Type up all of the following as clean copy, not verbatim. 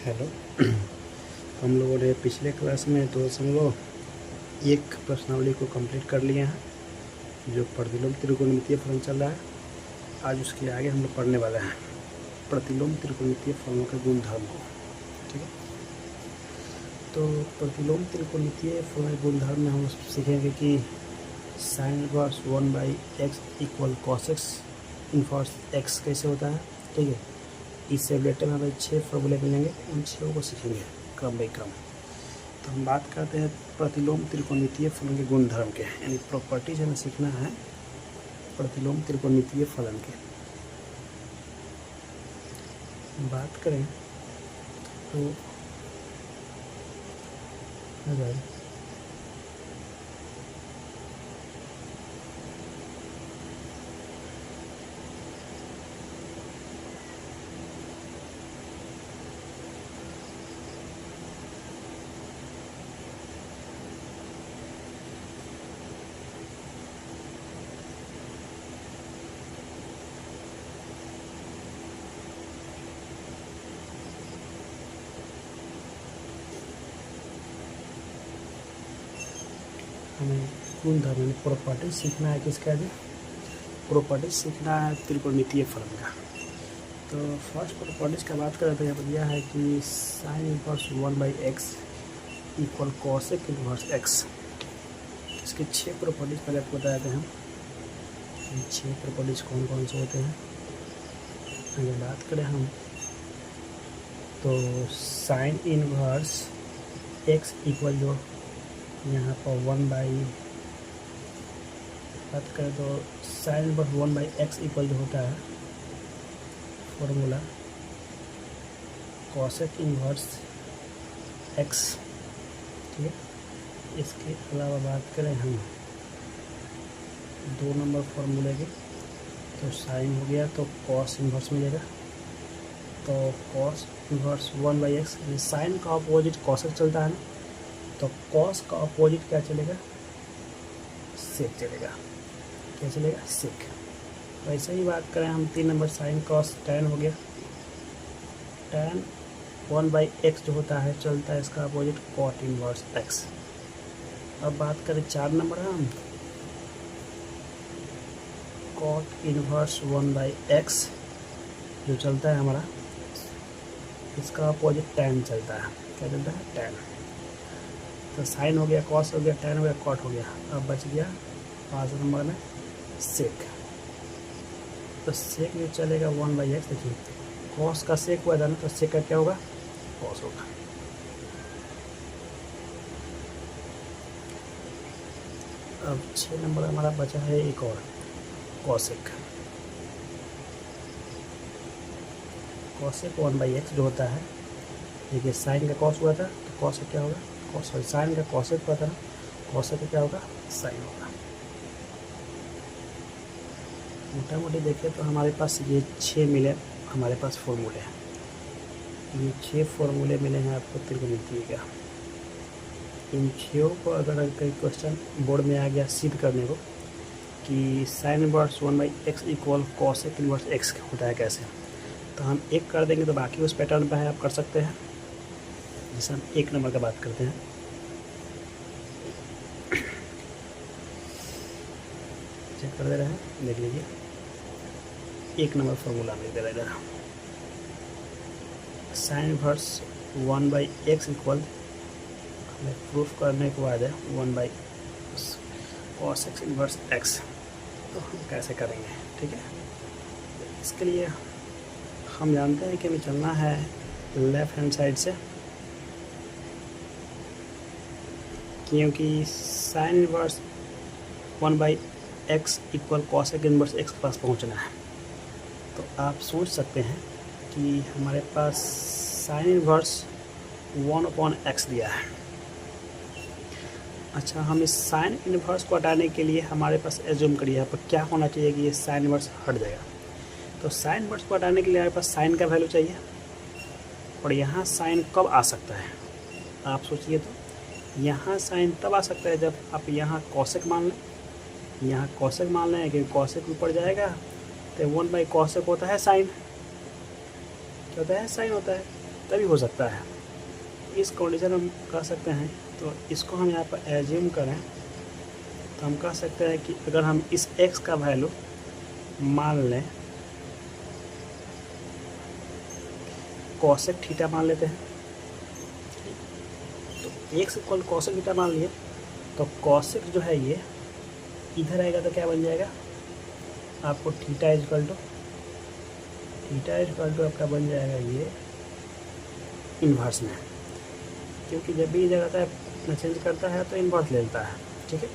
Hello. हम लोगों ने पिछले क्लास में 2.1 प्रश्नावली को कंप्लीट कर लिए हैं, जो प्रतिलोम त्रिकोणमितीय फलन चल रहा है। आज उसके आगे हम लोग पढ़ने वाले हैं प्रतिलोम त्रिकोणमितीय फलनों के गुणधर्म को। ठीक है, तो प्रतिलोम त्रिकोणमितीय फलन के गुणधर्म में हम सीखेंगे कि sine inverse 1/x equal cos x inverse x कैसे होता है। ठीक है, इससे रिलेटेड हमें 6 फॉर्मूले मिलेंगे, उन 6 को सीखेंगे क्रम बाई क्रम। तो हम बात करते हैं प्रतिलोम त्रिकोणमितीय फलन के गुणधर्म के, यानी प्रॉपर्टीज हमें सीखना है प्रतिलोम त्रिकोणमितीय फलन के। बात करें तो अगर हमें गुणधर्म प्रॉपर्टीज सीखना है, किसका भी प्रॉपर्टीज सीखना है त्रिकोणमितीय फलन का। तो फर्स्ट प्रॉपर्टीज का बात करें तो यहाँ पर दिया है कि sine inverse 1/x equal cosec inverse x. इसके 6 प्रॉपर्टीज पहले आपको बताए थे हम। 6 प्रॉपर्टीज कौन कौन से होते हैं अगर बात करें हम, तो साइन इनवर्स एक्स इक्वल जो यहाँ पर 1/, बात करें तो साइन इनवर्स 1/x इक्वल जो होता है फॉर्मूला कॉसेक इनवर्स एक्स। ठीक है, इसके अलावा बात करें हम 2 नंबर फॉर्मूले की, तो साइन हो गया तो कॉस इनवर्स मिलेगा। तो कॉस इनवर्स 1/x, साइन का अपोजिट कॉसेक चलता है ना, तो कॉस का अपोजिट क्या चलेगा, सेक चलेगा। क्या चलेगा, सेक। वैसे ही बात करें हम 3 नंबर साइन कॉस टैन हो गया। टैन 1/x जो होता है चलता है इसका अपोजिट कॉट इनवर्स एक्स। अब बात करें 4 नंबर हम, कॉट इनवर्स 1/x जो चलता है हमारा, इसका अपोजिट टैन चलता है। क्या चलता है, टैन। तो साइन हो गया, कॉस हो गया, टैन हो गया, कॉट हो गया। अब बच गया 5 नंबर में सेक। तो सेक जो चलेगा 1/x, देखिए कॉस का सेक हुआ था ना, तो सेक का क्या होगा, कॉस होगा। अब 6 नंबर हमारा बचा है एक और, कॉसेक। कॉसेक 1/x जो होता है, देखिए साइन का कॉस हुआ था तो कॉसेक क्या होगा, कॉस। साइन का कॉसेक हुआ था ना, कॉसेक का क्या होगा, साइन होगा। मोटा मोटी देखें तो हमारे पास ये 6 मिले, हमारे पास फॉर्मूले हैं। ये 6 फॉर्मूले मिले हैं आपको त्रिकोणमितीय का। इन 6 को अगर कई क्वेश्चन बोर्ड में आ गया सिद्ध करने को कि sine inverse 1/x equal cosec inverse x होता है कैसे, तो हम एक कर देंगे तो बाकी उस पैटर्न पे है, आप कर सकते हैं। जैसे हम 1 नंबर का बात करते हैं, चेक कर दे रहे हैं, देख लीजिए 1 नंबर फॉर्मूला में दे रहा है इधर। साइन इनवर्स 1/x इक्वल, हमें प्रूफ करने के बाद है 1 कॉस एक्स इनवर्स एक्स। तो हम कैसे करेंगे, ठीक है। इसके लिए हम जानते हैं कि हमें चलना है लेफ़्ट हैंड साइड से, क्योंकि sine inverse 1/x equal cosec inverse x के पास पहुंचना है। तो आप सोच सकते हैं कि हमारे पास साइन इनवर्स 1/x दिया है। अच्छा, हम इस साइन इनवर्स को हटाने के लिए हमारे पास एज्यूम करिए यहाँ पर क्या होना चाहिए कि ये साइन इनवर्स हट जाएगा। तो साइन इनवर्स को हटाने के लिए हमारे पास साइन का वैल्यू चाहिए, और यहाँ साइन कब आ सकता है, आप सोचिए। तो यहाँ साइन तब आ सकता है जब आप यहाँ कॉसेक मान लें। यहाँ कॉसेक मान लें, क्योंकि कॉसेक ऊपर जाएगा तो 1/cosec होता है साइन, क्या होता है, साइन होता है। तभी हो सकता है। इस कंडीशन हम कह सकते हैं, तो इसको हम यहाँ पर एज्यूम करें तो हम कह सकते हैं कि अगर हम इस x का वैल्यू मान लें कॉसेक थीटा मान लेते हैं, तो x इक्वल कॉसेक थीटा मान लिए, तो कॉसेक जो है ये इधर आएगा तो क्या बन जाएगा आपको थीटा इक्वल टू आपका बन जाएगा ये इन्वर्स में, क्योंकि जब भी जगह है अपना चेंज करता है तो इन्वर्स ले लेता है। ठीक है,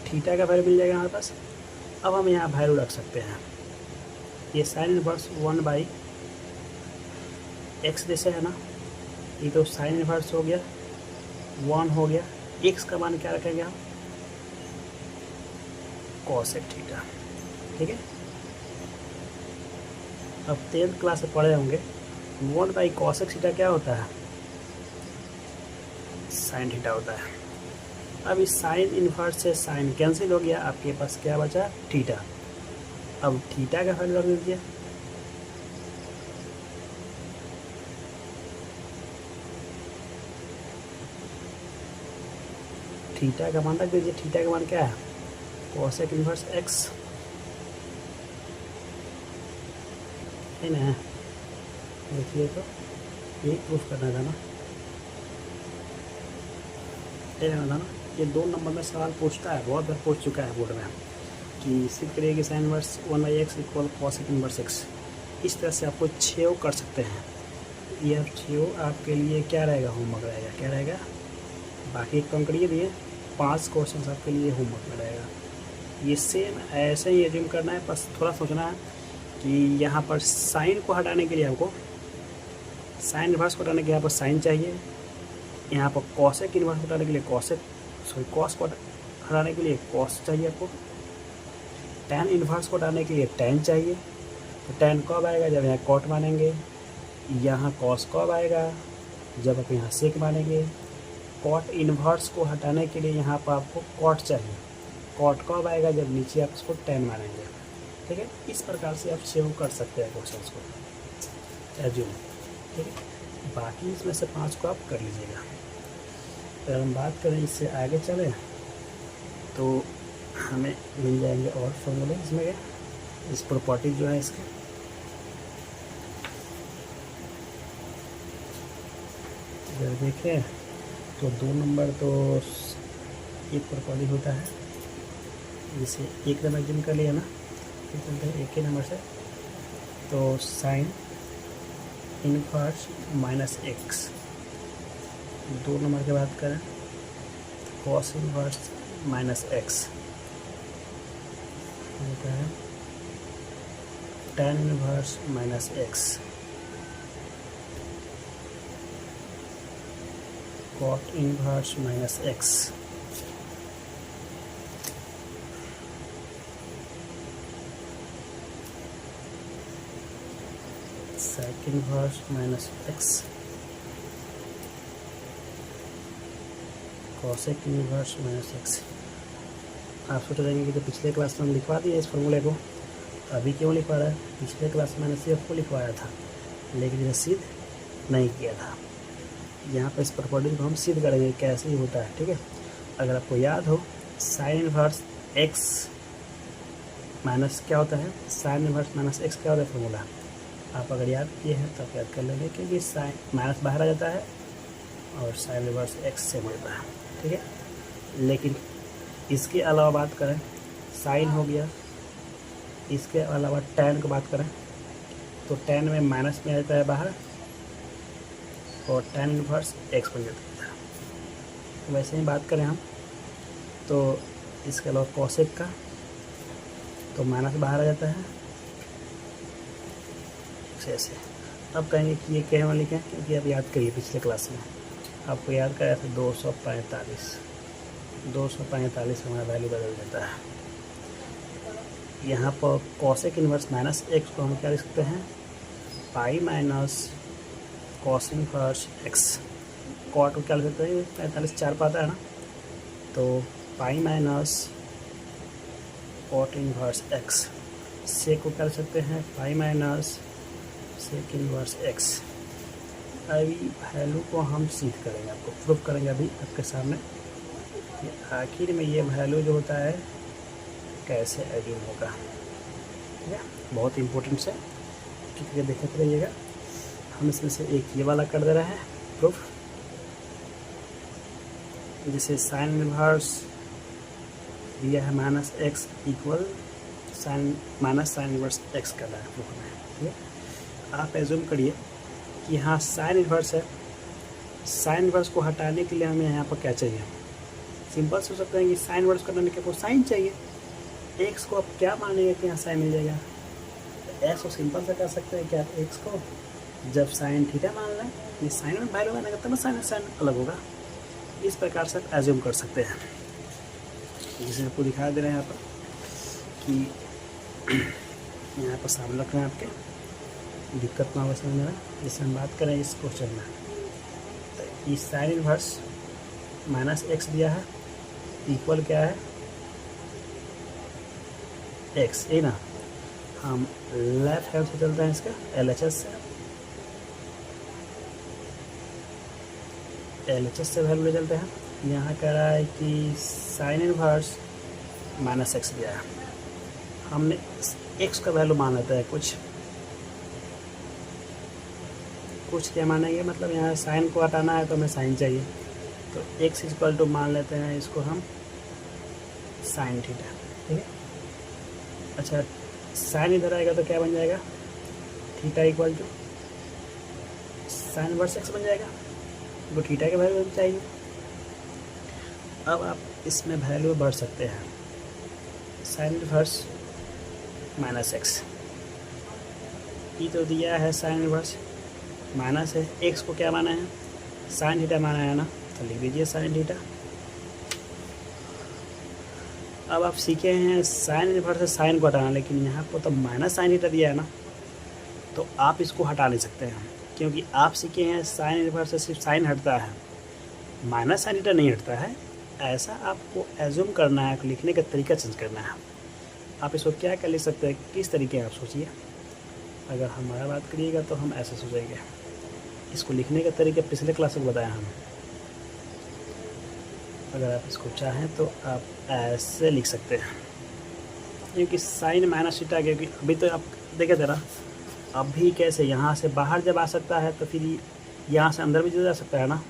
थीटा का वैल्यू मिल जाएगा हमारे पास। अब हम यहाँ वैल्यू रख सकते हैं, ये साइन इन्वर्स 1/x जैसे है ना, ये तो साइन इन्वर्स हो गया 1 हो गया, x का मान क्या रखेंगे हम कॉसेक थीटा। ठीक है, अब 10th क्लास से पढ़े होंगे 1/cosec थीटा क्या होता है साइन थीटा होता है। अब इस साइन इन्वर्स से साइन कैंसिल हो गया, आपके पास क्या बचा थीटा। अब थीटा का वैल्यू रख दीजिए, थीटा का मान रख दीजिए। थीटा का मान क्या है कॉसेक इन्वर्स x है ना। देखिए तो ये प्रूफ करना था ना, ये 2 नंबर में सवाल पूछता है, बहुत बार पूछ चुका है बोर्ड में कि सिद्ध करिए कि sign inverse 1/x equal cosec inverse x। इस तरह से आपको 6 कर सकते हैं। ये 6 आपके लिए क्या रहेगा होमवर्क रहेगा, क्या रहेगा बाकी कम करिए दिए 5 क्वेश्चन आपके लिए होमवर्क में रहेगा। ये सेम ऐसे ही एज्यूम करना है, बस थोड़ा सोचना है कि यहाँ पर साइन को हटाने के लिए आपको साइन इन्वर्स को हटाने के लिए यहाँ पर साइन चाहिए, यहाँ पर कॉसेक इन्वर्स को हटाने के लिए कॉस को हटाने के लिए कॉस चाहिए आपको, टैन इन्वर्स को हटाने के लिए टैन चाहिए। तो टैन कब आएगा जब यहाँ कॉट मानेंगे, यहाँ कॉस कब आएगा जब आप यहाँ सेक मानेंगे। कॉट इन्वर्स को हटाने के लिए यहाँ पर आपको कॉट चाहिए, कॉट कब आएगा जब नीचे आप इसको टैन मानेंगे। ठीक है, इस प्रकार से आप सेव कर सकते हैं क्वेश्चन को एज्यूम। ठीक है, बाकी इसमें से 5 को आप कर लीजिएगा। अगर हम बात करें इससे आगे चलें तो हमें मिल जाएंगे और फॉर्मूले इसमें, इस प्रॉपर्टी जो है इसके। अगर देखें तो 2 नंबर तो एक प्रॉपर्टी होता है, जिसे एक नंबर जिम कर लिया ना, एक ही नंबर से, तो sine inverse minus x. 2 number की बात करें कॉस इनवर्स माइनस एक्स होता है tan inverse minus x. Cot inverse minus x. Sec inverse minus x. Cosec inverse minus x. आप सोच रहे हैं कि तो पिछले क्लास में हम लिखवा दिए इस फॉर्मूले को, अभी क्यों लिखवा रहा है। पिछले क्लास में मैंने सिर्फ को लिखवाया था, लेकिन इसे सिद्ध नहीं किया था। यहाँ पर इस प्रॉपर्टी को हम सिद्ध करेंगे कैसे ही होता है। ठीक है, अगर आपको याद हो साइन इनवर्स एक्स माइनस क्या होता है, साइन इनवर्स माइनस एक्स क्या होता है फॉर्मूला, आप अगर याद किए हैं तो आप याद कर लेंगे, क्योंकि साइन माइनस बाहर आ जाता है और साइन इनवर्स एक्स से मिलता है। ठीक है, लेकिन इसके अलावा बात करें साइन हो गया, इसके अलावा टैन की बात करें तो टैन में माइनस में आ जाता है बाहर और टैन इनवर्स एक्स बन जाता है। तो वैसे ही बात करें हम तो इसके अलावा कॉसेक का तो माइनस बाहर आ जाता है ऐसे। अब कहेंगे कि ये क्या लिखें, क्योंकि आप याद करिए पिछले क्लास में आपको याद कराया था 245 हमारा वैल्यू बदल देता है। यहाँ पर कॉसेक इनवर्स माइनस एक्स को हम क्या लिख सकते हैं pi minus cos inverse x. Cot को क्या लिख सकते हैं 45 4 पाता है ना, तो pi minus cot inverse X. Sec को क्या लिख सकते हैं pi minus sec inverse X. अभी वैल्यू को हम सिद्ध करेंगे, आपको प्रूफ करेंगे अभी आपके सामने कि आखिर में ये वैल्यू जो होता है कैसे एज्यूम होगा। ठीक है, बहुत इंपॉर्टेंट है, क्योंकि देखते रहिएगा। हम इसमें से एक ये वाला कर दे रहे हैं प्रूफ, जिसे साइन इनवर्स दिया है -x equal sign inverse x कर रहा है प्रूफ में। ठीक है, आप एज्यूम करिए कि यहाँ साइन इनवर्स है। साइन इनवर्स को हटाने के लिए हमें यहाँ पर क्या चाहिए? सिंपल सोच सकते हैं कि साइन इनवर्स करने के लिए साइन चाहिए। x को आप क्या मानेंगे कि यहाँ साइन मिल जाएगा? तो x को सिंपल से कर सकते हैं कि आप x को जब साइन थीटा मान लें, ये साइन में वैल्यू आने का तब साइन अलग होगा। इस प्रकार से आप एज्यूम कर सकते हैं, जिसे आपको दिखा दे रहे हैं यहाँ पर कि यहाँ पर सामने रख रहे हैं आपके, दिक्कत ना हो समझ में। जैसे हम बात करें इस क्वेश्चन में, तो इस साइन इनवर्स -x दिया है इक्वल क्या है x, ये ना। हम लेफ्ट हैंड से चलते हैं इसका LHS से वैल्यू ले चलते हैं। यहाँ कह रहा है कि साइन इनवर्स -x दिया है, हमने x का वैल्यू मान लेते हैं कुछ क्या मानेंगे, मतलब यहाँ साइन को हटाना है तो हमें साइन चाहिए, तो x इक्वल टू मान लेते हैं इसको हम साइन थीटा। ठीक है, अच्छा साइन इधर आएगा तो क्या बन जाएगा? Theta equal to sine inverse x बन जाएगा, वो थीटा के वैल्यू चाहिए। अब आप इसमें वैल्यू बढ़ सकते हैं, साइन इनवर्स -x ये तो दिया है, साइन इनवर्स माइनस है, x को क्या माना है? साइन थीटा माना है ना, तो लिख दीजिए साइन थीटा। अब आप सीखे हैं साइन इनवर्स से साइन को हटाना, लेकिन यहाँ पर तो माइनस साइन थीटा दिया है ना, तो आप इसको हटा नहीं सकते हैं, क्योंकि आप सीखे हैं साइन इनवर्स से सिर्फ साइन हटता है, माइनस साइन थीटा नहीं हटता है। ऐसा आपको एज्यूम करना है, लिखने का तरीका चेंज करना है। आप इसको क्या कर लिख सकते हैं, किस तरीके आप सोचिए। अगर हमारा बात करिएगा तो हम ऐसे सोचेंगे, इसको लिखने का तरीका पिछले क्लास में बताया हम। अगर आप इसको चाहें तो आप ऐसे लिख सकते हैं, क्योंकि साइन माइनस थीटा, क्योंकि अभी तो आप देखे ज़रा, अभी कैसे यहाँ से बाहर जब आ सकता है तो फिर यहाँ से अंदर भी जा सकता है ना,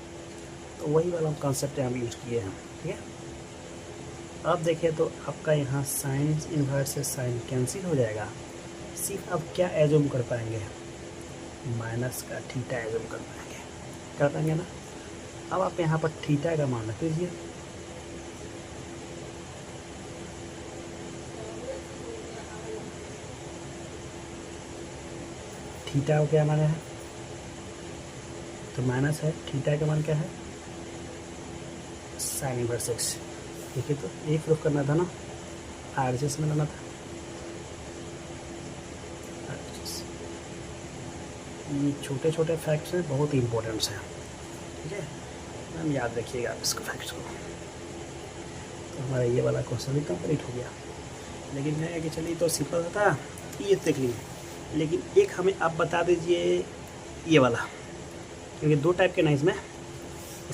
तो वही वाला कॉन्सेप्ट हम यूज़ किए हैं। ठीक है, अब देखिए तो आपका यहाँ साइन इनवर्स से साइन कैंसिल हो जाएगा, सिर्फ अब क्या एज्यूम कर पाएंगे? माइनस का थीटा एज्यूम कर पाएंगे ना। अब आप यहाँ पर थीटा का मान रख लीजिए, थीटा को क्या माना है? तो माइनस है, थीटा का मान क्या है? Sign inverse x। देखिए तो एक प्रूफ करना था ना, RHS में लाना था। ये छोटे छोटे फैक्ट्स हैं, बहुत ही इंपॉर्टेंट्स हैं। ठीक है, मैम याद रखिएगा आप इसको फैक्ट्स को। तो हमारा ये वाला क्वेश्चन भी कंप्लीट हो गया। लेकिन मैं कि चलिए तो सिंपल था, ये देख लीजिए, लेकिन एक हमें आप बता दीजिए ये वाला, क्योंकि दो टाइप के ना इसमें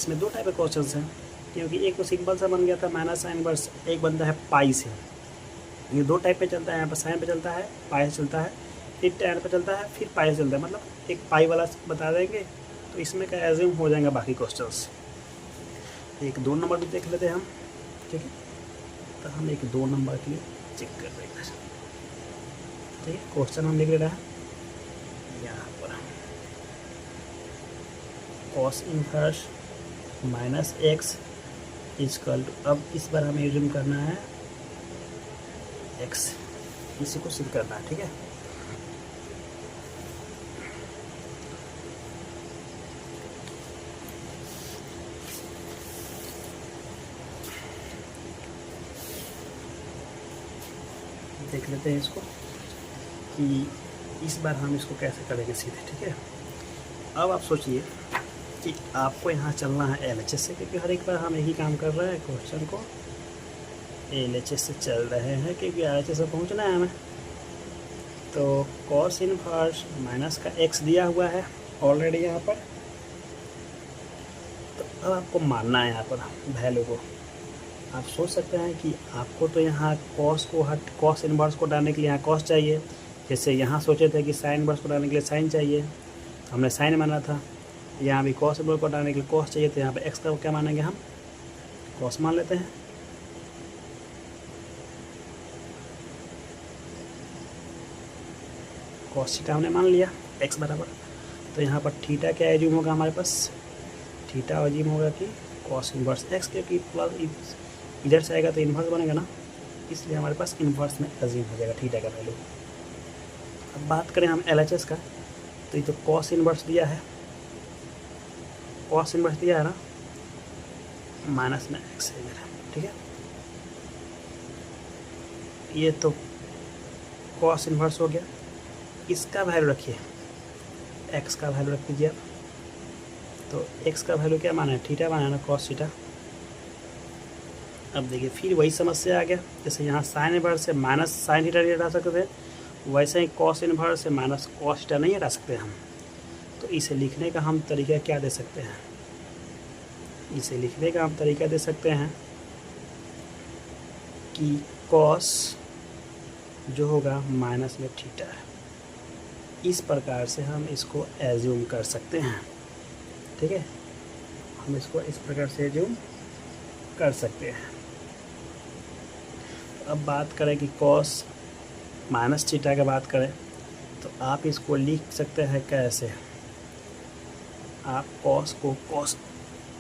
दो टाइप के क्वेश्चन हैं। क्योंकि एक तो सिंपल सा बन गया था माइनस साइन इनवर्स, एक बनता है पाई से। ये दो टाइप पे चलता है, यहाँ पर साइन पे चलता है, पाई से चलता है, फिर टैन पे चलता है, फिर पाई से चलता है। मतलब एक पाई वाला बता देंगे तो इसमें क्या एज्यूम हो जाएगा बाकी क्वेश्चंस। एक 2 नंबर भी देख लेते हैं हम। ठीक है, तो हम एक 2 नंबर के लिए चेक कर देंगे। ठीक है, क्वेश्चन हम लिख ले रहे हैं यहाँ पर, cos inverse -x equal to, अब इस बार हमें एज्यूम करना है x, इसी को सिद्ध करना है। ठीक है, देख लेते हैं इसको कि इस बार हम इसको कैसे करेंगे सीधे। ठीक है, अब आप सोचिए कि आपको यहाँ चलना है LHS से, क्योंकि हर एक बार हम यही काम कर रहे हैं, क्वेश्चन को LHS से चल रहे हैं, क्योंकि RHS से पहुँचना है हमें। तो कॉस इनवर्स माइनस का x दिया हुआ है ऑलरेडी यहाँ पर, अब आपको मानना है यहाँ पर वैल्यू को। आप सोच सकते हैं कि आपको तो यहाँ कॉस इनवर्स को डालने के लिए यहाँ कॉस चाहिए, जैसे यहाँ सोचे थे कि साइन इनवर्स को डालने के लिए साइन चाहिए, हमने साइन माना था। यहाँ भी कॉस इनवर्स को डालने के लिए कॉस चाहिए, तो यहाँ पे एक्स का क्या मानेंगे हम, कॉस मान लेते हैं। कॉस थीटा हमने मान लिया एक्स बराबर, तो यहाँ पर थीटा क्या एज्यूम होगा हमारे पास, थीटा एज्यूम होगा कि कॉस इनवर्स एक्स, क्योंकि प्लस इधर से आएगा तो इन्वर्स बनेगा ना, इसलिए हमारे पास इन्वर्स में एज्यूम हो जाएगा थीटा का वैल्यू। अब बात करें हम LHS का, तो ये तो कॉस इन्वर्स दिया है, कॉस इन्वर्स दिया है ना, माइनस में एक्स है इधर, ठीक है। ये तो कॉस इन्वर्स हो गया, इसका वैल्यू रखिए, एक्स का वैल्यू रख दीजिए आप। तो एक्स का वैल्यू क्या माना है, थीटा माना है ना, कॉस थीटा। अब देखिए फिर वही समस्या आ गया, जैसे यहाँ साइन इनवर्स से माइनस साइन थीटा नहीं हटा सकते थे, वैसे ही कॉस इनवर्स से माइनस कॉस थीटा नहीं हटा सकते हम। तो इसे लिखने का हम तरीका क्या दे सकते हैं, इसे लिखने का हम तरीका दे सकते हैं कि कॉस जो होगा माइनस में थीटा है, इस प्रकार से हम इसको एज्यूम कर सकते हैं, ठीक है। हम इसको इस प्रकार से एज्यूम कर सकते हैं। अब बात करें कि कॉस माइनस थीटा की बात करें, तो आप इसको लिख सकते हैं कैसे, आप कॉस को कॉस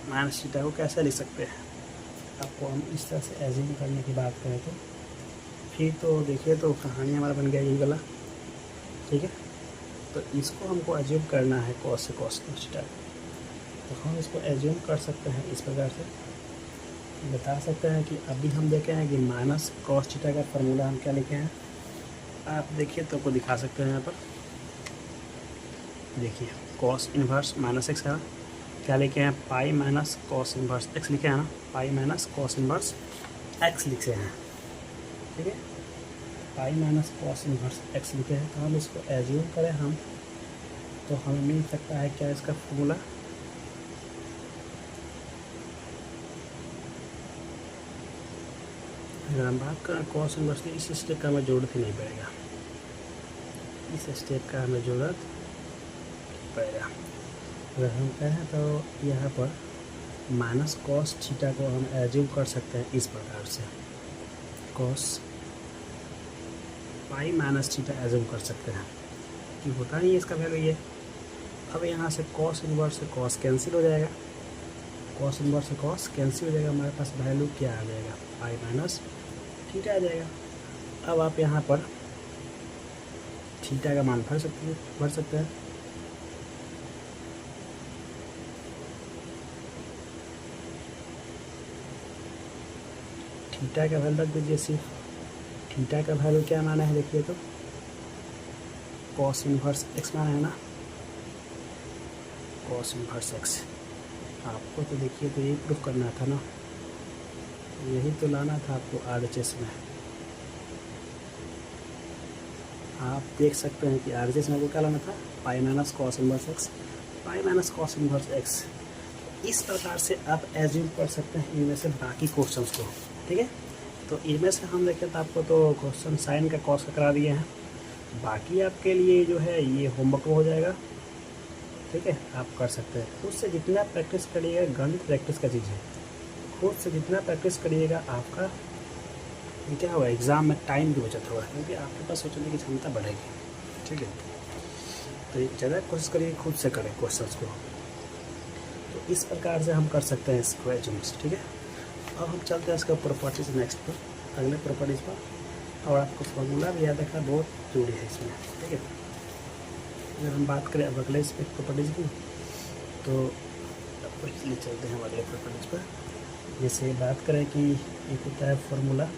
माइनस थीटा को कैसे लिख सकते हैं। आपको हम इस तरह से एज्यूम करने की बात करें तो फिर तो देखिए तो कहानी हमारा बन गया यही वाला, ठीक है। तो इसको हमको एज्यूम करना है कॉस से कॉस थीटा, तो हम इसको एज्यूम कर सकते हैं इस प्रकार से, बता सकते हैं कि अभी हम देखे हैं कि माइनस कॉस थीटा का फार्मूला हम क्या लिखे हैं, आप देखिए तो आपको दिखा सकते हैं यहाँ पर, देखिए कॉस इनवर्स माइनस एक्स है, क्या लिखे हैं, pi minus cos inverse x लिखे हैं ना, पाई माइनस कॉस इनवर्स एक्स लिखे हैं, ठीक है। पाई माइनस कॉस इनवर्स एक्स लिखे हैं, तो हम इसको एज्यूम करें हम, तो हमें मिल सकता है क्या इसका फॉर्मूला, अगर हम बात करें कॉस इनवर्स की, इस स्टेप का हमें ज़रूरत ही नहीं पड़ेगा, इस स्टेप का हमें ज़रूरत पड़ेगा। अगर हम कहें तो यहाँ पर माइनस कॉस थीटा को हम एज्यूम कर सकते हैं इस प्रकार से, cos pi minus theta assume कर सकते हैं कि होता नहीं है इसका वैल्यू ये। अब यहाँ से कॉस इनवर्स से कॉस कैंसिल हो जाएगा, कॉस इनवर्स से कॉस कैंसिल हो जाएगा, हमारे पास वैल्यू क्या आ जाएगा, पाई माइनस थीटा आ जाएगा। अब आप यहाँ पर थीटा का मान भर सकते हैं, थीटा का वैल्यू रख दीजिए सिर्फ, थीटा का वैल्यू क्या माना है देखिए तो कॉस इनवर्स एक्स माना है ना, कॉस इनवर्स एक्स। आपको तो देखिए तो यही प्रूफ करना था ना, यही तो लाना था आपको RHS में। आप देख सकते हैं कि RHS में आपको क्या लाना था, पाई माइनस कॉस इनवर्स एक्स, पाई माइनस कॉस इनवर्स एक्स। इस प्रकार से आप एज्यूम कर सकते हैं इनमें से बाकी क्वेश्चंस को, ठीक है। तो इनमें से हम देखें तो आपको तो क्वेश्चन साइन का कॉस का करा दिए हैं, बाकी आपके लिए जो है ये होमवर्क हो जाएगा, ठीक है। आप कर सकते हैं, खुद से जितना प्रैक्टिस करिएगा, गणित प्रैक्टिस का चीज़ है, खुद से जितना प्रैक्टिस करिएगा आपका क्या होगा, एग्ज़ाम में टाइम की बचत होगा, क्योंकि आपके पास सोचने की क्षमता बढ़ेगी, ठीक है। तो ज़्यादा कोशिश करिए, खुद से करें क्वेश्चंस को, तो इस प्रकार से हम कर सकते हैं इसको एज्यूम्स, ठीक है। अब हम चलते हैं इसका प्रॉपर्टीज नेक्स्ट पर, अगले प्रॉपर्टीज़ पर, और आपको फॉर्मूला भी याद रखना बहुत जरूरी है इसमें, ठीक है। अगर हम बात करें अब अगले इस पर प्रॉपर्टीज़ की, तो इसलिए चलते हैं हम अगले प्रॉपर्टीज़ पर। जैसे बात करें कि एक होता है formula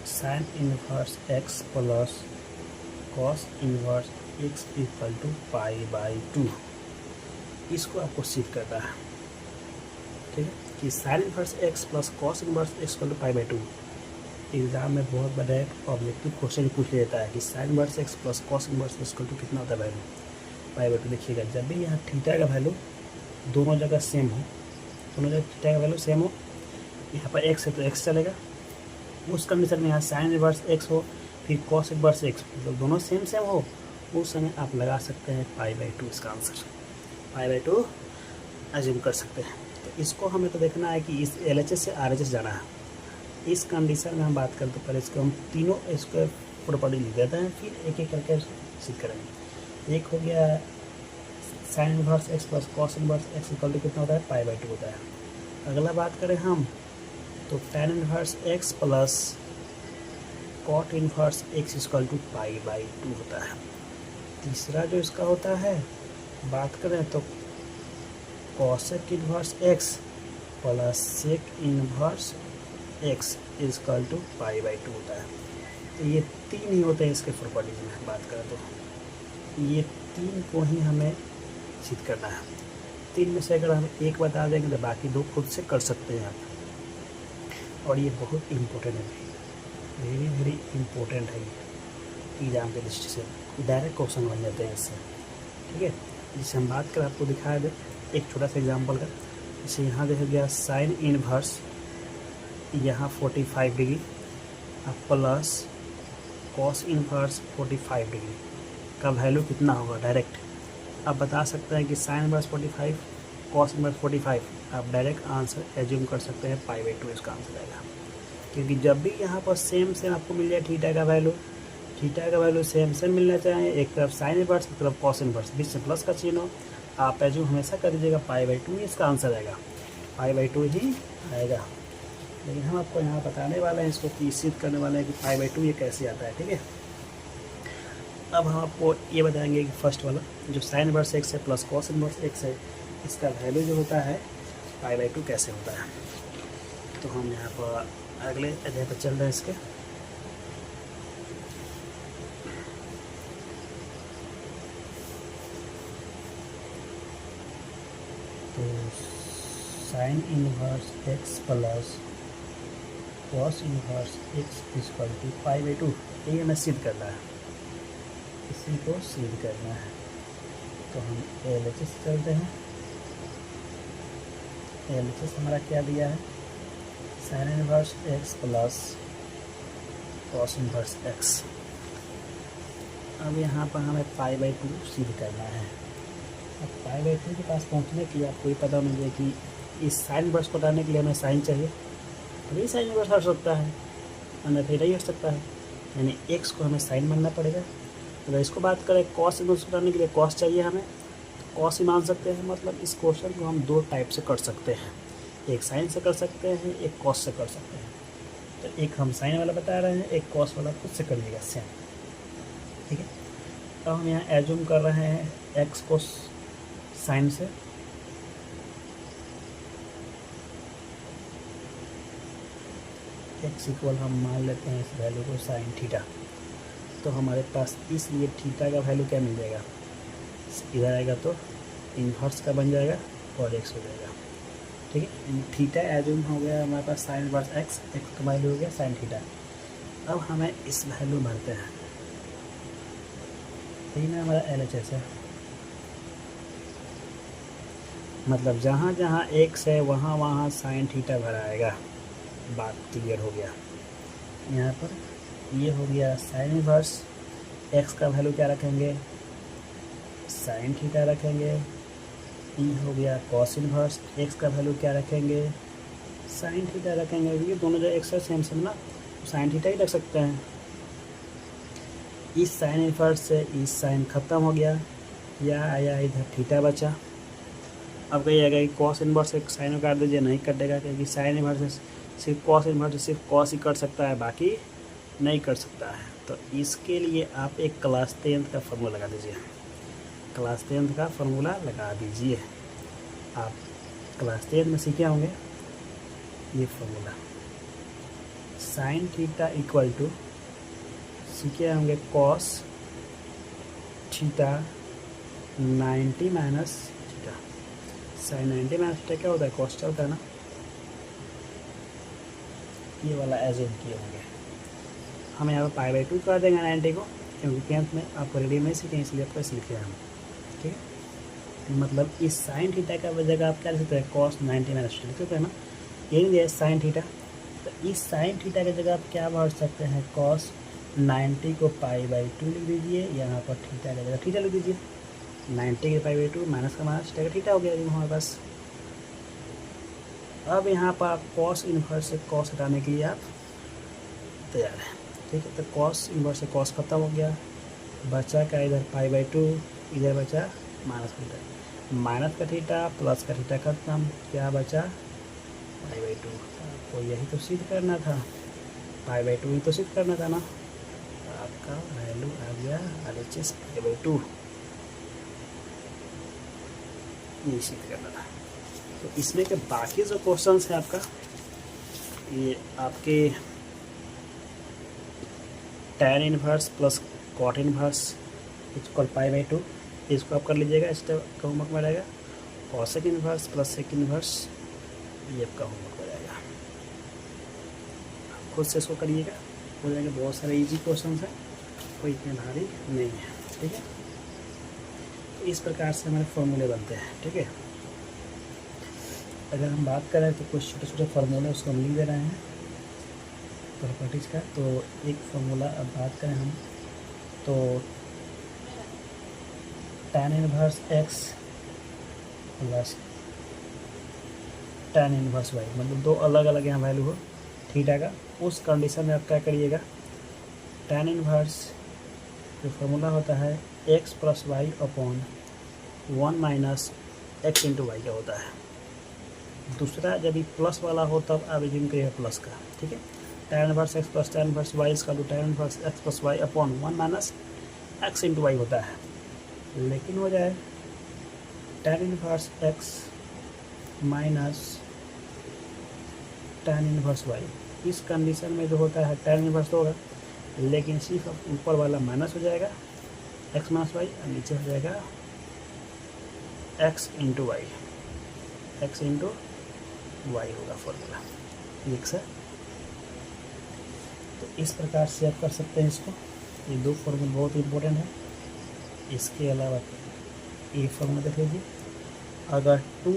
sine inverse x plus cos inverse x equal to pi by 2, इसको आपको सीख करना है, ठीक है, कि sine inverse x plus cos inverse x equal to pi by 2। Exam में बहुत बड़ा ऑब्जेक्टिव क्वेश्चन पूछ लेता है कि sine inverse x plus cos inverse x equal to कितना होता है वैल्यू, पाई बाई 2। देखिएगा जब भी यहाँ थीटा का वैल्यू दोनों जगह सेम हो, दोनों जगह थीटा का वैल्यू सेम हो। यहाँ पर x है तो x चलेगा, उस कंडीशन में यहाँ साइन इनवर्स x हो फिर कॉस इनवर्स x, मतलब दोनों सेम सेम हो, उस समय आप लगा सकते हैं π/2 इसका आंसर, π/2 अज्यूम कर सकते हैं। तो इसको हमें तो देखना है कि इस LHS से RHS जाना है। इस कंडीशन में हम बात करें तो पहले इसको हम तीनों इसको प्रॉपर्टी लिख देते हैं, फिर एक एक करके सिद्ध करेंगे। एक हो गया sine inverse x plus cos inverse x equal to कितना होता है, π/2 होता है। अगला बात करें हम तो tan inverse x plus cot inverse x equal to π/2 होता है। तीसरा जो इसका होता है बात करें तो cosec inverse x plus sec inverse x equal to π/2 होता है। तो ये तीन ही होते हैं इसके प्रॉपर्टीज में बात करें तो ये तीन को ही हमें सिद्ध करना है। तीन में से अगर हम एक बता देंगे तो बाकी दो खुद से कर सकते हैं आप। और ये बहुत इम्पोर्टेंट है, वेरी वेरी इम्पोर्टेंट है ये एग्जाम के दृष्टि से, डायरेक्ट क्वेश्चन बन जाते हैं इससे, ठीक है। जिससे हम बात करें आपको दिखाया दे एक छोटा सा एग्जाम्पल का। जैसे यहाँ देखा गया साइन इनवर्स यहाँ 45 degree plus cos inverse 45 degree का वैल्यू कितना होगा डायरेक्ट आप बता सकते हैं कि साइन इनवर्स 45 कॉस इनवर्स 45, आप डायरेक्ट आंसर एज्यूम कर सकते हैं π/2 इसका आंसर आएगा। क्योंकि जब भी यहाँ पर सेम सेम आपको मिल जाए थीटा का वैल्यू सेम सेम मिलना चाहिए, एक तरफ साइन इनवर्स एक तरफ कॉस इनवर्स, बीच में प्लस का चिन्ह हो, आप एज्यूम हमेशा कर दीजिएगा π/2 इसका आंसर आएगा, π/2 ही आएगा। लेकिन हम आपको यहाँ बताने वाले हैं, इसको कि सिद्ध करने वाले हैं कि π/2 ये कैसे आता है, ठीक है। अब हम आपको ये बताएंगे कि फर्स्ट वाला जो साइन इनवर्स x है प्लस कॉस इनवर्स x है, इसका वैल्यू जो होता है π/2 कैसे होता है। तो हम यहाँ पर अगले अध्याय पर चल रहे हैं इसके। तो sine inverse x plus cos inverse x equal to π/2, ये हमें सिद्ध करना है, इसी को सिद्ध करना है। तो हम LHS चलते हैं। LHS हमारा क्या दिया है, sign inverse x plus cos inverse x। अब यहाँ पर हमें π/2 सिद्ध करना है। अब π/2 के पास पहुँचने के लिए आपको ये पता होना चाहिए कि इस साइन इनवर्स को हटाने के लिए हमें साइन चाहिए, तभी साइन इनवर्स हट सकता है, अन्यथा नहीं हट सकता है, यानी x को हमें साइन मानना पड़ेगा। अगर इसको बात करें कॉस इनवर्स बनाने के लिए कॉस चाहिए हमें, तो कॉस ही मान सकते हैं। मतलब इस क्वेश्चन को हम दो टाइप से कर सकते हैं, एक साइन से कर सकते हैं, एक कॉस से कर सकते हैं। तो एक हम साइन वाला बता रहे हैं, एक कॉस वाला खुद से करिएगा सेम, ठीक है। अब हम यहाँ एज्यूम कर रहे हैं एक्स को साइन से, एक्स इक्वल हम मान लेते हैं इस वैल्यू को साइन थीटा। तो हमारे पास इसलिए थीटा का वैल्यू क्या मिल जाएगा, इधर आएगा तो इन्वर्स का बन जाएगा और एक्स हो जाएगा, ठीक है। थीटा एज्यूम हो गया हमारे पास साइन इनवर्स एक्स का वैल्यू हो गया साइन थीटा। अब हमें इस वैल्यू भरते हैं, यही में हमारा LHS है, मतलब जहाँ जहाँ एक्स है वहाँ वहाँ साइन थीटा भराएगा। बात क्लियर हो गया। यहाँ पर ये हो गया साइन इनवर्स एक्स का वैल्यू क्या रखेंगे, साइन थीटा रखेंगे। ये हो गया कॉस इनवर्स एक्स का वैल्यू क्या रखेंगे, साइन थीटा रखेंगे। ये दोनों जो एक्स है सेम सेम ना, साइन थीटा ही रख सकते हैं। इस साइन इनवर्स से इस साइन ख़त्म हो गया, या आया इधर थीटा बचा। अब कहिएगा कि कॉस इनवर्स एक साइन काट दीजिए, नहीं कटेगा, क्योंकि साइन इनवर्स सिर्फ कॉस इनवर्स सिर्फ कॉस ही कर सकता है, बाकी नहीं कर सकता है। तो इसके लिए आप एक क्लास 10th का फार्मूला लगा दीजिए, क्लास 10th का फार्मूला लगा दीजिए। आप क्लास 10th में सीखे होंगे ये formula, sine theta equal to सीखे होंगे cos theta 90 minus theta. Sine 90 minus theta क्या होता है, कॉस होता है ना, ये वाला एज्यूम किए होंगे। हम यहाँ पर π/2 कर देंगे 90 को, क्योंकि 10th में आपको रेडी में सीखें इसलिए आपको सीखे हम, ठीक है। मतलब इस साइन थीटा का जगह आप क्या लिख सकते हैं, cos 90 माइनस लिख सकते हैं ना, यही दिया है साइन थीटा। तो इस साइन थीटा की जगह आप क्या भर सकते हैं, cos 90 को π/2 लिख दीजिए, यहाँ पर थीटा की जगह थीटा लिख दीजिए, 90 के π/2 माइनस का माइनस थीटा का थीटा हो गया जी हमारे पास। अब यहाँ पर आप cos इन्वर्स से cos हटाने के लिए आप तैयार है, ठीक है। तो cos इन्वर्स से cos खत्म हो गया, बचा का इधर π/2, इधर बचा माइनस का थीटा, माइनस का थीटा प्लस का थीटा खत्म, क्या बचा π/2। आपको यही तो सिद्ध करना था, π/2 ही तो सिद्ध करना था ना, तो आपका वैल्यू आ गया RHS π/2, ये सिद्ध करना था। तो इसमें के बाकी जो क्वेश्चंस है आपका, ये आपके tan inverse plus cot inverse equal π/2, इसको आप कर लीजिएगा, इस टाइप का होमवर्क में रहेगा। cosec inverse plus sec inverse, ये आपका होमवर्क में रहेगा, खुद से इसको करिएगा, हो जाएगा। बहुत सारे इजी क्वेश्चंस हैं, कोई इतने भारी नहीं है, ठीक है। तो इस प्रकार से हमारे फॉर्मूले बनते हैं, ठीक है। अगर हम बात करें तो कुछ छोटे छोटे फार्मूले उसको हम लिख दे रहे हैं प्रॉपर्टीज़ का। तो एक फार्मूला अब बात करें हम, तो tan inverse x plus tan inverse y, मतलब दो अलग अलग यहाँ वैल्यू हो थीटा का, उस कंडीशन में आप क्या करिएगा, tan इनवर्स जो फार्मूला होता है x plus y upon 1 minus x into y का होता है। दूसरा जब ये प्लस वाला हो तब आप एज्यूम करिएगा प्लस का, ठीक है। tan inverse x plus tan inverse y इसका तो tan inverse x plus y upon 1 minus x into y होता है, लेकिन हो जाए tan inverse x minus tan inverse y। इस कंडीशन में जो होता है tan इनवर्स होगा, लेकिन सिर्फ ऊपर वाला माइनस हो जाएगा x माइनस वाई, और नीचे हो जाएगा x into y, x into y होगा फॉर्मूला, ठीक है। तो इस प्रकार से आप कर सकते हैं इसको, ये दो फॉर्मूला बहुत इंपॉर्टेंट है। इसके अलावा ये फॉर्मूला देख लीजिए, अगर 2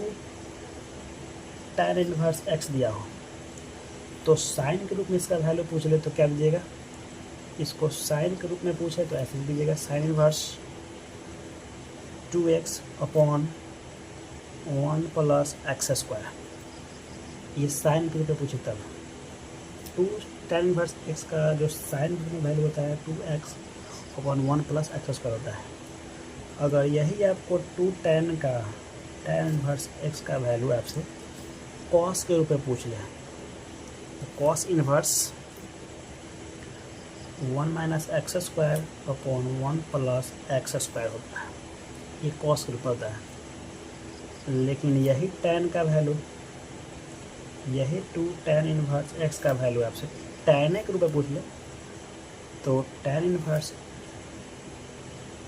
tan इनवर्स x दिया हो तो साइन के रूप में इसका वैल्यू पूछ ले तो क्या दीजिएगा, इसको साइन के रूप में पूछे तो ऐसे दीजिएगा, sine inverse 2x upon 1 plus x square, ये साइन के रूप में पूछे तब। 2 tan इनवर्स x का जो साइन के रूप में वैल्यू होता है 2x upon 1 plus x square होता है। अगर यही आपको 2 tan इनवर्स x का वैल्यू आपसे cos के रूप में पूछ ले, तो cos inverse 1 minus x square upon 1 plus x square होता है, ये cos के रूप में होता है। लेकिन यही tan का वैल्यू, यही 2 tan इनवर्स x का वैल्यू आपसे tan के रूप में पूछ ले, तो tan इनवर्स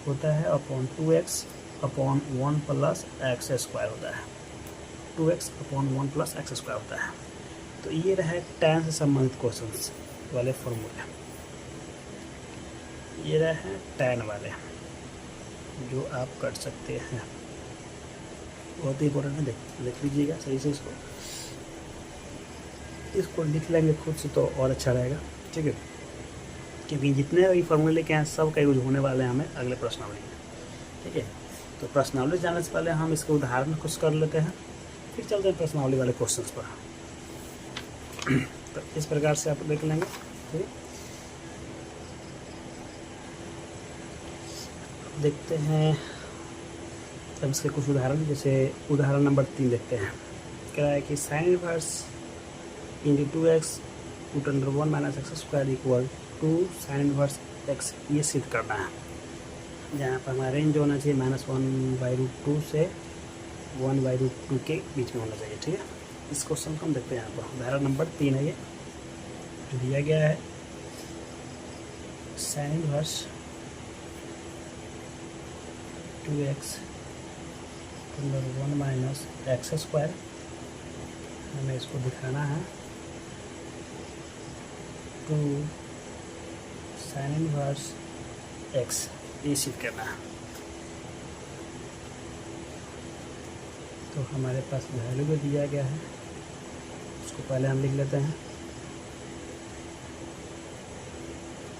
होता है upon 2x upon 1 plus x square होता है, 2x upon 1 plus x square होता है। तो ये रहे tan से संबंधित क्वेश्चंस वाले फॉर्मूले, ये रहे tan वाले जो आप कर सकते हैं, बहुत ही इंपॉर्टेंट है। देख लीजिएगा सही से, इसको लिख लेंगे खुद से तो और अच्छा रहेगा, ठीक है। क्योंकि जितने भी फॉर्मूले लेके हैं सब का यूज होने वाले हैं हमें अगले प्रश्नावली में, ठीक है। तो प्रश्नावली जाने से पहले हम इसके उदाहरण कुछ कर लेते हैं, फिर चलते हैं प्रश्नावली वाले क्वेश्चंस पर। तो इस प्रकार से आप देख लेंगे, ठीक है। देखते हैं अब इसके कुछ उदाहरण, जैसे उदाहरण नंबर 3 देखते हैं। कह रहा है कि sine inverse into 2x root under 1 minus x square equal to sine inverse x, ये सिद्ध करना है। जहाँ पर हमारा रेंज होना चाहिए -1/√2 से 1/√2 के बीच में होना चाहिए, ठीक है। इस क्वेश्चन को हम देखते हैं यहाँ पर, उदाहरण नंबर 3 है ये, जो दिया गया है sine inverse 2x under 1 minus x square, हमें इसको दिखाना है 2 साइन इनवर्स x, ये सिद्ध करना है। तो हमारे पास वैल्यू भी दिया गया है, उसको पहले हम लिख लेते हैं।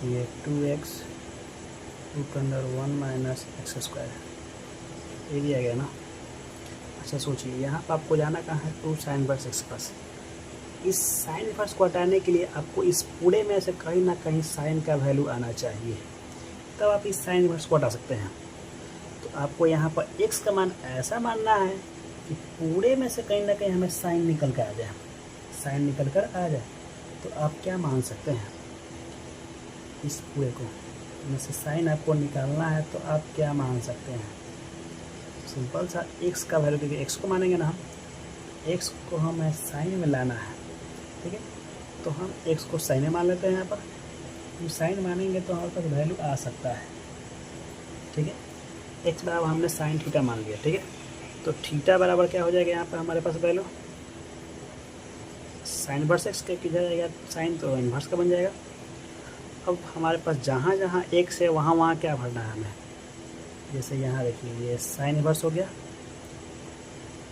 ये 2x √1 माइनस एक्स स्क्वायर ये दिया गया ना। अच्छा सोचिए, यहाँ पर आपको जाना कहाँ है, 2 sin इनवर्स x के पास। इस साइन इनवर्स को हटाने के लिए आपको इस पूरे में से कहीं ना कहीं साइन का वैल्यू आना चाहिए, तब आप इस साइन इनवर्स को हटा सकते हैं। तो आपको यहाँ पर x का मान ऐसा मानना है कि पूरे में से कहीं ना कहीं हमें साइन निकल कर आ जाए, साइन निकल कर आ जाए। तो आप क्या मान सकते हैं, इस पूरे को में से साइन आपको निकालना है, तो आप क्या मान सकते हैं। सिंपल सा x का वैल्यू देखिए, x को मानेंगे ना हम, x को हमें साइन में लाना है, ठीक है। तो हम x को साइन में मान लेते हैं। यहाँ पर हम साइन मानेंगे तो हमारे पास वैल्यू आ सकता है, ठीक है। x बराबर हमने साइन थीटा मान लिया, ठीक है। तो थीटा बराबर क्या हो जाएगा यहाँ पर हमारे पास वैल्यू, साइन इनवर्स x के किधर जाएगा, साइन तो इन्वर्स का बन जाएगा। अब हमारे पास जहाँ जहाँ x है वहाँ वहाँ क्या भरना है हमें, जैसे यहाँ देखिए ये साइन इनवर्स हो गया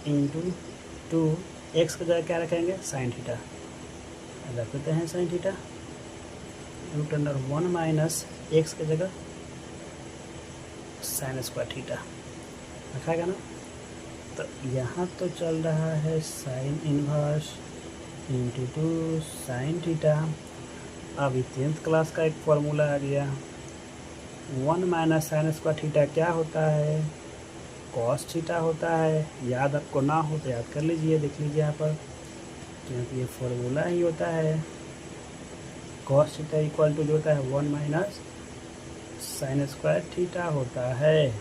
इंटू 2x की जगह क्या रखेंगे, साइन थीटा रख देते हैं, साइन थीटा √1 माइनस x की जगह साइन स्क्वायर थीटा रखाएगा ना। तो यहाँ तो चल रहा है sign inverse into 2 sine theta. अभी 10th क्लास का एक फॉर्मूला आ गया, 1 माइनस साइन स्क्वायर थीटा क्या होता है, कॉस थीटा होता है। याद आपको ना हो तो याद कर लीजिए, देख लीजिए यहाँ पर, क्योंकि ये फॉर्मूला ही होता है। कॉस थीटा इक्वल टू जो होता है 1 माइनस साइन स्क्वायर थीटा होता है।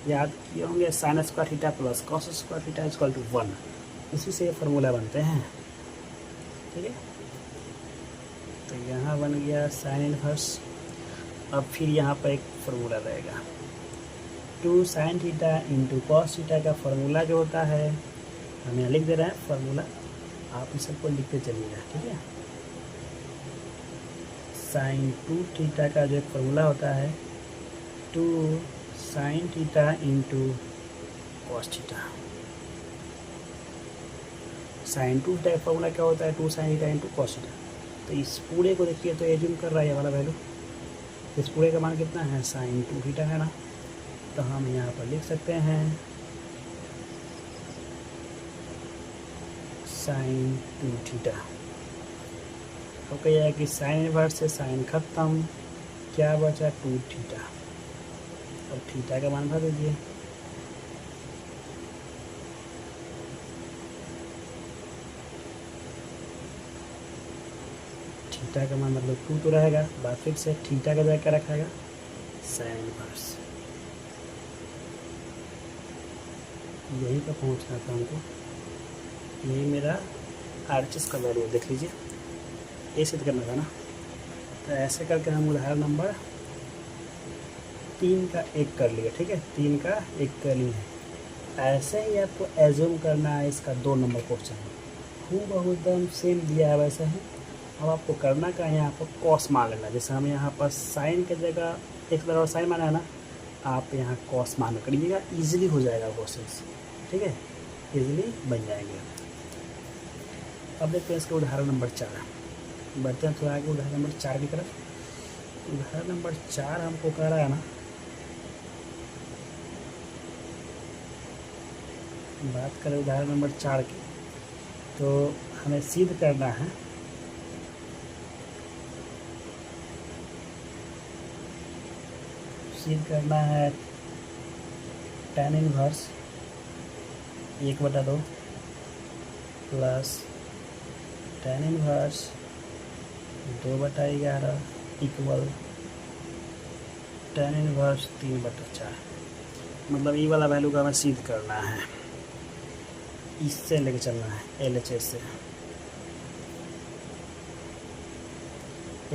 याद किए होंगे, sine square theta plus cos square theta equal to 1, इसी से ये फार्मूला बनते हैं, ठीक है। तो यहाँ बन गया साइन इनवर्स। अब फिर यहाँ पर एक फार्मूला रहेगा, 2 sine theta into cos theta का फार्मूला जो होता है, हम यहाँ लिख दे रहे हैं फार्मूला, आप इस सबको लिखते चलिएगा, ठीक है। साइन 2 थीटा का जो एक फार्मूला होता है, 2 sine theta into cos theta. Sine 2 theta का फार्मूला क्या होता है, 2 sine theta into cos theta. तो इस पूरे को देखिए, तो एज्यूम कर रहा है ये वाला वैल्यू, इस पूरे का मान कितना है, साइन 2 थीटा है ना। तो हम यहाँ पर लिख सकते हैं साइन 2 थीटा। तो कहिए कि साइन इनवर्स से साइन खत्म, क्या बचा, 2 थीटा। अब थीटा का मान भर दीजिए, थीटा का मान मतलब 2 तो रहेगा, बाद फिर से थीटा का जगह क्या रखेगा, साइन इनवर्स। यही पर पहुंचना था हमको, यही मेरा RHS का वैल्यू देख लीजिए, ये सिद्ध करना था ना। तो ऐसे करके हम उदाहरण नंबर 3 का 1 कर लिया, ठीक है, 3 का 1 कर लिए। ऐसे ही आपको एज्यूम करना है इसका 2 नंबर क्वेश्चन, हूबहू एकदम सेम दिया है वैसा ही। अब आपको करना क्या है, यहाँ पर कॉस मान लेना। जैसे हम यहाँ पर साइन की जगह x बराबर साइन माना है ना, आप यहाँ कॉस मान करिएगा, ईजिली हो जाएगा क्वेश्चन, ठीक है, ईजिली बन जाएंगे। अब देखते हैं इसके उदाहरण नंबर 4, बढ़ते हैं थोड़ा आगे उदाहरण नंबर 4 की तरफ। उदाहरण नंबर 4 हमको कह रहा है ना, बात करें उदाहरण नंबर 4 की, तो हमें सिद्ध करना है tan inverse 1/2 plus tan inverse 2/11 equal tan inverse 3/4। मतलब ये वाला वैल्यू का हमें सिद्ध करना है, इससे लेके चलना है LHS से।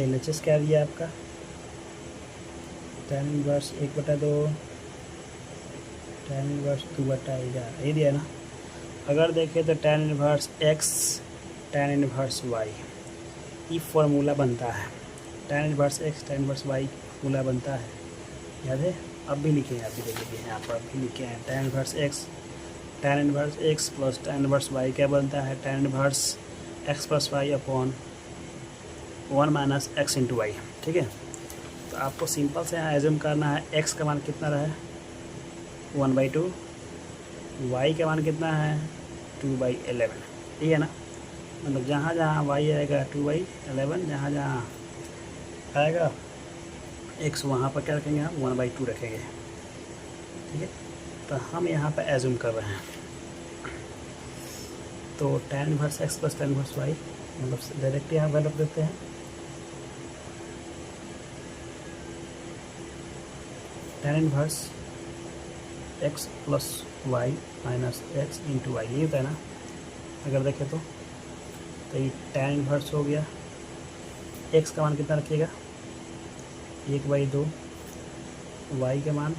LHS क्या दिया आपका, tan इनवर्स 1/2 tan इनवर्स 2/11 ये दिया ना। अगर देखें तो tan inverse x tan inverse y ये फॉर्मूला बनता है, tan inverse x tan inverse y formula बनता है, याद है। अब भी लिखे हैं, आप भी देख लीजिए यहाँ पर भी लिखे हैं tan inverse x tan inverse x plus tan inverse y क्या बनता है, tan inverse x plus y upon 1 minus x into y. ठीक है, तो आपको सिंपल से यहाँ एज्यूम करना है x का मान कितना रहे 1/2, y का मान कितना है 2/11, ठीक है ना। मतलब जहाँ जहाँ y आएगा 2/11, जहाँ जहाँ आएगा x वहाँ पर क्या रखेंगे हम 1/2 रखेंगे। ठीक है, तो हम यहाँ पर एज्यूम कर रहे हैं, तो tan inverse x plus tan inverse y मतलब डायरेक्ट यहाँ वैल्यू देते हैं। tan inverse x plus y minus x into y, ये होता है ना। अगर देखें तो ये tan इनवर्स हो गया, x का मान कितना रखिएगा 1/2, y का मान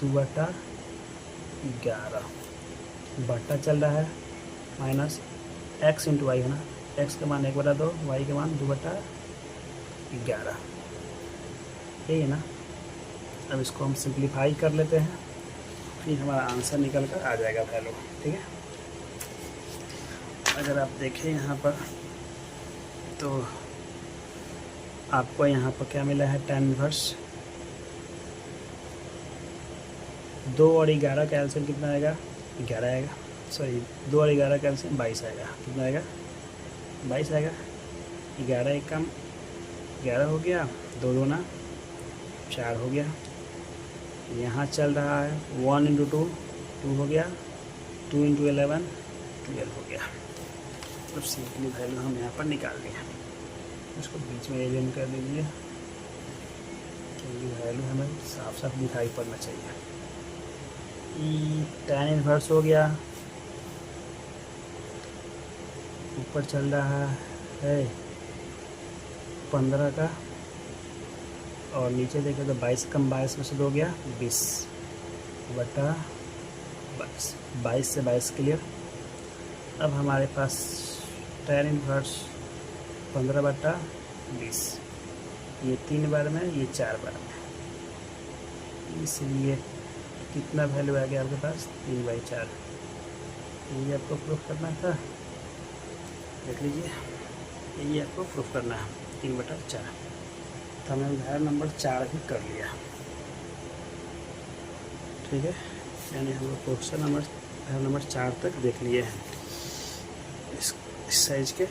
2/11 बट्टा चल रहा है माइनस x इंटू वाई है ना, x का मान 1/2, y का मान 2/11, यही है ना। अब इसको हम सिंप्लीफाई कर लेते हैं, फिर हमारा आंसर निकल कर आ जाएगा वैल्यू। ठीक है, अगर आप देखें यहाँ पर तो आपको यहाँ पर क्या मिला है, tan इनवर्स 2 और 11 का एलसीएम कितना आएगा 11 आएगा, सॉरी 2 और 11 का एलसीएम 22 आएगा। कितना आएगा 22 आएगा। 11 एक कम 11 हो गया, 2 दूना 4 हो गया। यहाँ चल रहा है 1 इंटू 2 2 हो गया, 2 इंटू 11 12 हो गया। तो सिंपली वैल्यू हम यहाँ पर निकाल लिया। इसको बीच में एलियन कर लीजिए, क्योंकि वैल्यू हमें साफ साफ दिखाई पड़ना चाहिए। tan इनवर्स हो गया, ऊपर चल रहा है 15 का, और नीचे देखें तो 22 कम 22 में से 2 गया 20/22, 22 से 22 क्लियर। अब हमारे पास tan इनवर्स 15/20, ये 3 बार में, ये 4 बार में, इसलिए कितना वैल्यू आ गया आपके पास 3/4। ये आपको प्रूफ करना था, देख लीजिए, ये आपको प्रूफ करना है 3/4। तो हमने उदाहरण नंबर 4 भी कर लिया। ठीक है, यानी हम लोग क्वेश्चन नंबर 4 तक देख लिए हैं इस साइज के।